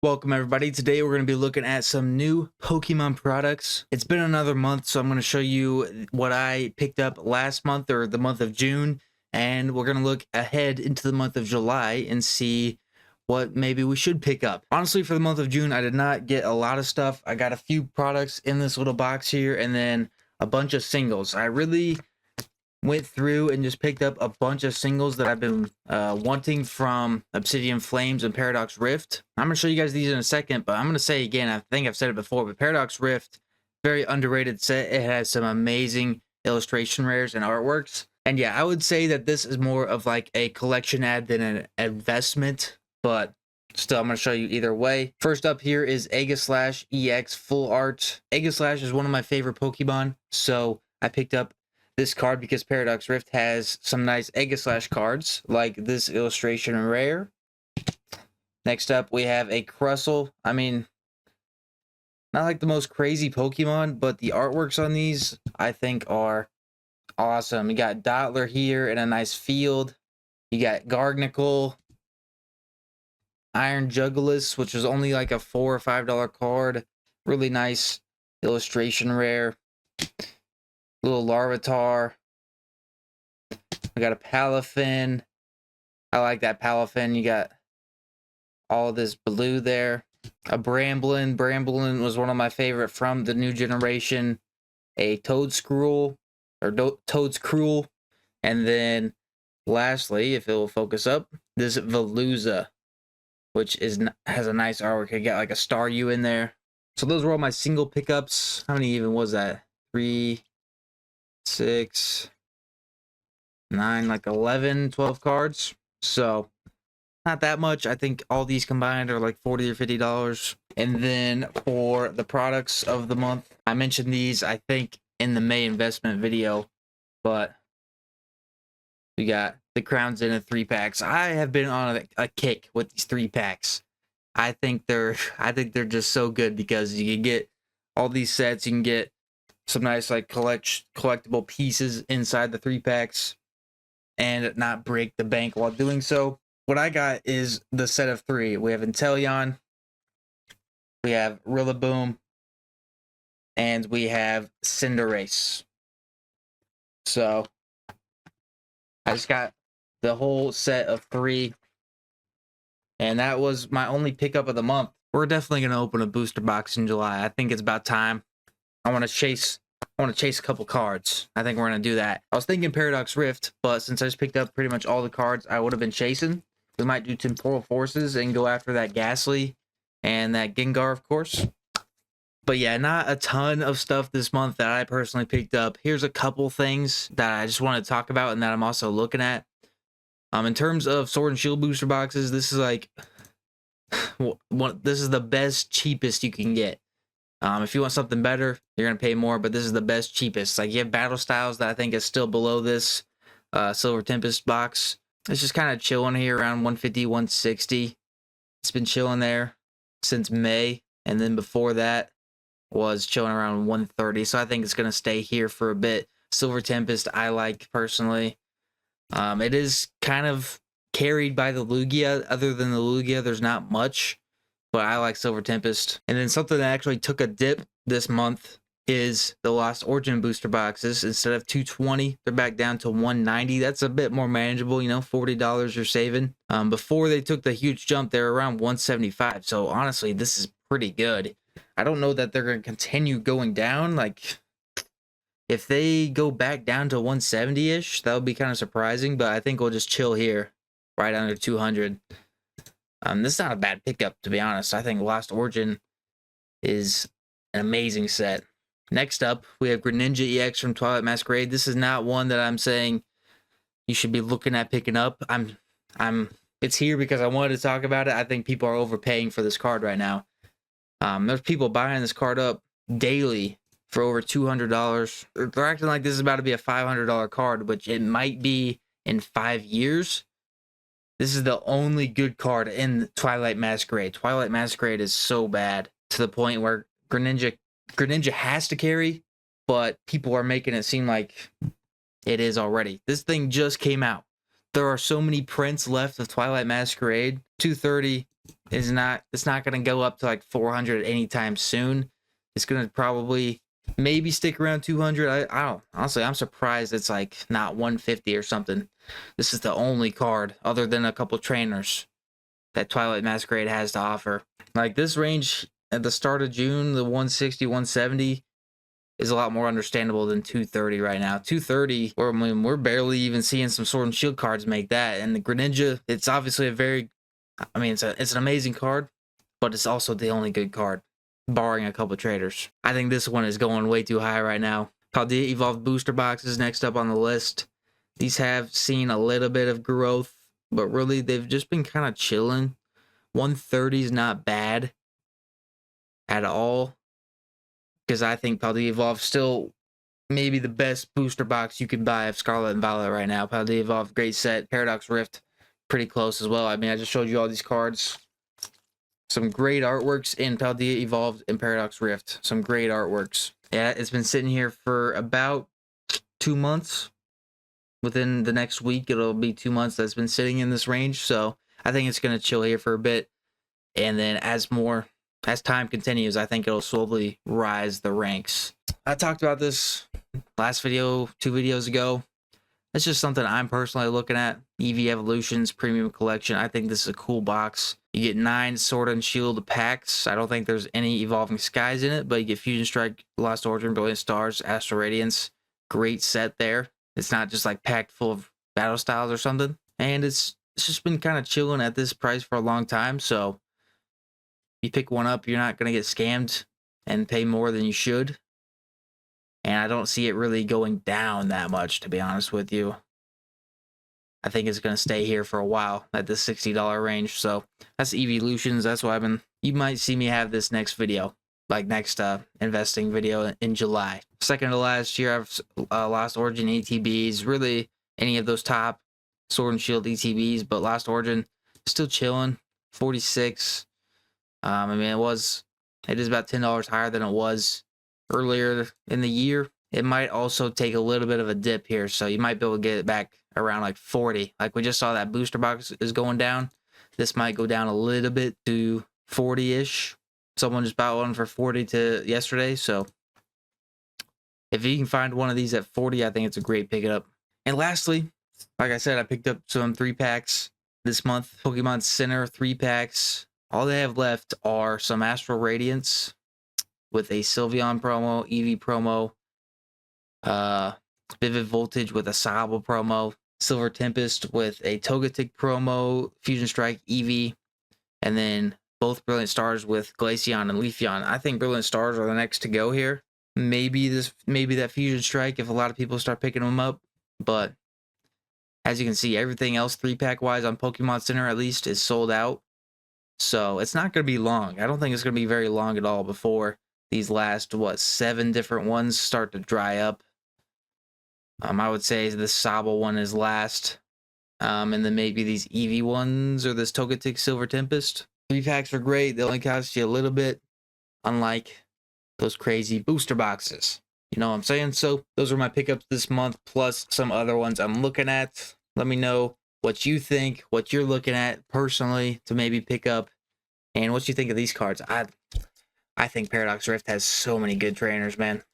Welcome everybody. Today we're going to be looking at some new Pokemon products. It's been another month, so I'm going to show you what I picked up last month or the month of June, and we're going to look ahead into the month of July and see what maybe we should pick up. Honestly, for the month of June, I did not get a lot of stuff. I got a few products in this little box here and then a bunch of singles. I really went through and just picked up a bunch of singles that I've been wanting from Obsidian Flames and Paradox Rift. I'm going to show you guys these in a second, but I'm going to say again, I think I've said it before, but Paradox Rift, very underrated set. It has some amazing illustration rares and artworks. And yeah, I would say that this is more of like a collection ad than an investment, but still, I'm going to show you either way. First up here is Aegislash EX Full Art. Aegislash is one of my favorite Pokemon, so I picked up this card because Paradox Rift has some nice Aegislash cards, like this illustration rare. Next up, we have a Crustle. I mean, not like the most crazy Pokemon, but the artworks on these, I think, are awesome. You got Dottler here in a nice field. You got Gargnicle, Iron Jugulis, which is only like a $4 or $5 card. Really nice illustration rare. Little Larvitar. We got a Palafin. I like that Palafin. You got all this blue there. A Bramblin. Bramblin was one of my favorite from the new generation. A Toadscruel. Toadscruel. And then lastly, if it will focus up, this Veluza, which has a nice artwork. I got like a Staryu in there. So those were all my single pickups. How many even was that? 3, 6, 9, like 11, 12 cards. So not that much. I think all these combined are like $40 or $50. And then for the products of the month, I mentioned these, I think, in the May investment video, but we got the Crowns in a 3-packs. I have been on a kick with these 3-packs. I think they're just so good because you can get all these sets. You can get some nice like collectible pieces inside the 3-packs and not break the bank while doing so. What I got is the set of 3. We have Inteleon, we have Rillaboom, and we have Cinderace. So I just got the whole set of 3, and that was my only pickup of the month. We're definitely going to open a booster box in July. I think it's about time. I want to chase a couple cards. I think we're going to do that. I was thinking Paradox Rift, but since I just picked up pretty much all the cards I would have been chasing, we might do Temporal Forces and go after that Ghastly and that Gengar, of course. But yeah, not a ton of stuff this month that I personally picked up. Here's a couple things that I just want to talk about and that I'm also looking at. In terms of Sword and Shield booster boxes, this is like this is the best, cheapest you can get. If you want something better, you're going to pay more, but this is the best, cheapest. Like, you have Battle Styles that I think is still below this Silver Tempest box. It's just kind of chilling here around 150, 160. It's been chilling there since May, and then before that was chilling around 130, so I think it's going to stay here for a bit. Silver Tempest, I like personally. It is kind of carried by the Lugia. Other than the Lugia, there's not much. But I like Silver Tempest. And then something that actually took a dip this month is the Lost Origin booster boxes. Instead of $220, they're back down to $190. That's a bit more manageable, you know, $40 you're saving. Before they took the huge jump, they were around $175. So honestly, this is pretty good. I don't know that they're going to continue going down. Like, if they go back down to 170-ish, that would be kind of surprising. But I think we'll just chill here, right under 200. This is not a bad pickup, to be honest. I think Lost Origin is an amazing set. Next up, we have Greninja EX from Twilight Masquerade. This is not one that I'm saying you should be looking at picking up. It's here because I wanted to talk about it. I think people are overpaying for this card right now. There's people buying this card up daily for over $200. They're acting like this is about to be a $500 card, which it might be in 5 years. This is the only good card in Twilight Masquerade. Twilight Masquerade is so bad to the point where Greninja has to carry, but people are making it seem like it is already. This thing just came out. There are so many prints left of Twilight Masquerade. 230, it's not going to go up to like 400 anytime soon. It's going to probably maybe stick around 200. I don't, honestly, I'm surprised it's like not 150 or something. This is the only card other than a couple trainers that Twilight Masquerade has to offer. Like this range at the start of June, the 160, 170 is a lot more understandable than 230 right now. 230, we're barely even seeing some Sword and Shield cards make that. And the Greninja, it's obviously it's an amazing card, but it's also the only good card, barring a couple traders. I think this one is going way too high right now. Paldea Evolved booster boxes next up on the list. These have seen a little bit of growth, but really they've just been kind of chilling. 130 is not bad at all, because I think Paldea Evolved still maybe the best booster box you could buy of Scarlet and Violet right now. Paldea Evolved, great set. Paradox Rift, pretty close as well. I mean, I just showed you all these cards. Some great artworks in Paldea Evolved and Paradox Rift. Some great artworks. Yeah, it's been sitting here for about 2 months. Within the next week, it'll be 2 months that's been sitting in this range. So I think it's going to chill here for a bit. And then as time continues, I think it'll slowly rise the ranks. I talked about this last video, 2 videos ago. It's just something I'm personally looking at. EV Evolutions Premium Collection. I think this is a cool box. You get 9 Sword and Shield packs. I don't think there's any Evolving Skies in it, but you get Fusion Strike, Lost Origin, Brilliant Stars, Astral Radiance. Great set there. It's not just like packed full of battle styles or something. And it's just been kind of chilling at this price for a long time. So you pick one up, you're not going to get scammed and pay more than you should. And I don't see it really going down that much, to be honest with you. I think it's going to stay here for a while at the $60 range. So that's Evolutions. That's why you might see me have this next video, like next investing video in July. Second to last year, I've Lost Origin ETBs, really any of those top Sword and Shield ETBs, but Lost Origin still chilling, 46. I mean, it is about $10 higher than it was earlier in the year. It might also take a little bit of a dip here, so you might be able to get it back around like 40. Like we just saw that booster box is going down. This might go down a little bit to 40-ish. Someone just bought one for 40 yesterday, so if you can find one of these at 40, I think it's a great pickup. And lastly, like I said, I picked up some 3-packs this month. Pokemon Center 3-packs. All they have left are some Astral Radiance with a Sylveon promo, Eevee promo, Vivid Voltage with a Sable promo, Silver Tempest with a Togetic promo, Fusion Strike, Eevee, and then both Brilliant Stars with Glaceon and Leafeon. I think Brilliant Stars are the next to go here. Maybe that Fusion Strike if a lot of people start picking them up, but as you can see, everything else 3-pack wise on Pokemon Center at least is sold out. So it's not going to be long. I don't think it's going to be very long at all before these last, 7 different ones start to dry up. I would say this Sable one is last. And then maybe these Eevee ones or this Togetic Silver Tempest. 3-packs are great. They only cost you a little bit, unlike those crazy booster boxes. You know what I'm saying? So those are my pickups this month, plus some other ones I'm looking at. Let me know what you think, what you're looking at personally to maybe pick up, and what you think of these cards. I think Paradox Rift has so many good trainers, man.